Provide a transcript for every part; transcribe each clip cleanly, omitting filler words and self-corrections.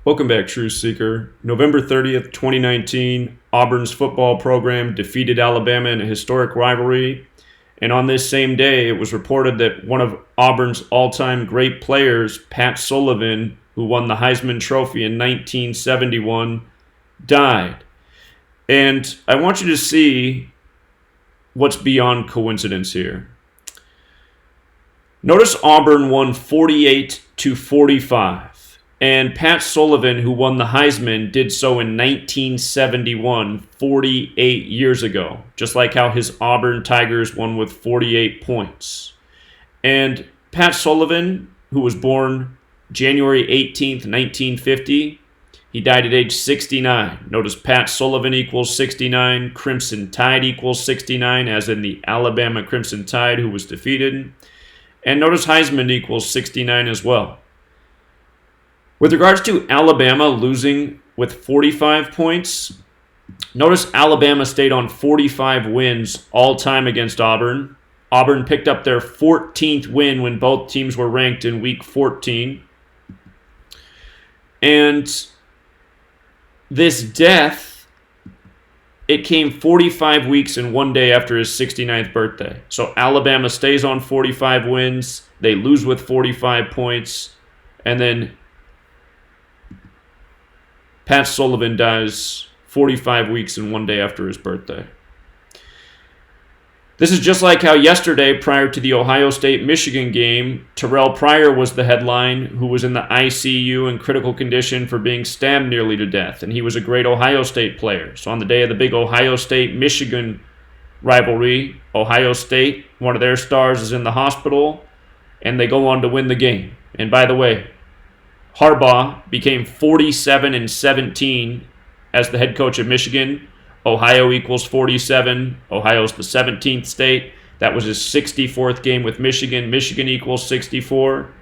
Welcome back, Truth Seeker. November 30th, 2019, Auburn's football program defeated Alabama in a historic rivalry. And on this same day, it was reported that one of Auburn's all-time great players, Pat Sullivan, who won the Heisman Trophy in 1971, died. And I want you to see what's beyond coincidence here. Notice Auburn won 48-45. And Pat Sullivan, who won the Heisman, did so in 1971, 48 years ago, just like how his Auburn Tigers won with 48 points. And Pat Sullivan, who was born January 18th, 1950, he died at age 69. Notice Pat Sullivan equals 69, Crimson Tide equals 69, as in the Alabama Crimson Tide, who was defeated. And notice Heisman equals 69 as well. With regards to Alabama losing with 45 points, notice Alabama stayed on 45 wins all time against Auburn. Auburn picked up their 14th win when both teams were ranked in week 14. And this death, it came 45 weeks and 1 day after his 69th birthday. So Alabama stays on 45 wins, they lose with 45 points, and then Pat Sullivan dies 45 weeks and 1 day after his birthday. This is just like how yesterday, prior to the Ohio State-Michigan game, Terrell Pryor was the headline, who was in the ICU in critical condition for being stabbed nearly to death, and he was a great Ohio State player. So on the day of the big Ohio State-Michigan rivalry, Ohio State, one of their stars, is in the hospital, and they go on to win the game. And by the way, Harbaugh became 47-17 as the head coach of Michigan. Ohio equals 47. Ohio's the 17th state. That was his 64th game with Michigan. Michigan equals 64.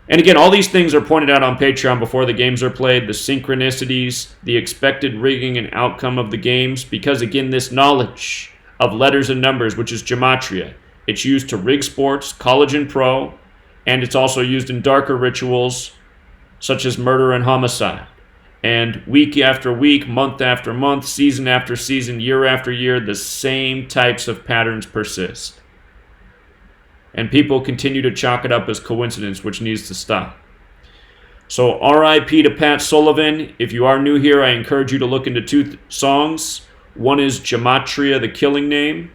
And again, all these things are pointed out on Patreon before the games are played, the synchronicities, the expected rigging and outcome of the games, because again, this knowledge of letters and numbers, which is gematria, it's used to rig sports, college and pro, and it's also used in darker rituals such as murder and homicide. And week after week, month after month, season after season, year after year, the same types of patterns persist. And people continue to chalk it up as coincidence, which needs to stop. So RIP to Pat Sullivan. If you are new here, I encourage you to look into two songs. One is Gematria, the Killing Name.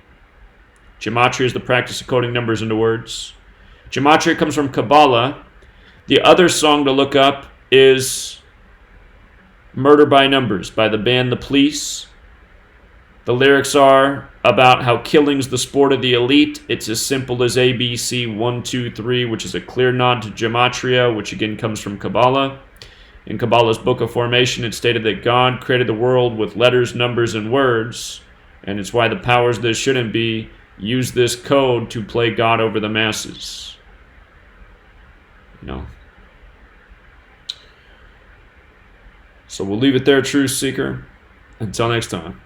Gematria is the practice of coding numbers into words. Gematria comes from Kabbalah. The other song to look up is Murder by Numbers by the band The Police. The lyrics are about how killing's the sport of the elite. It's as simple as ABC 1, 2, 3, which is a clear nod to Gematria, which again comes from Kabbalah. In Kabbalah's Book of Formation, it stated that God created the world with letters, numbers, and words, and it's why the powers that shouldn't be use this code to play God over the masses. So we'll leave it there, Truth Seeker. Until next time.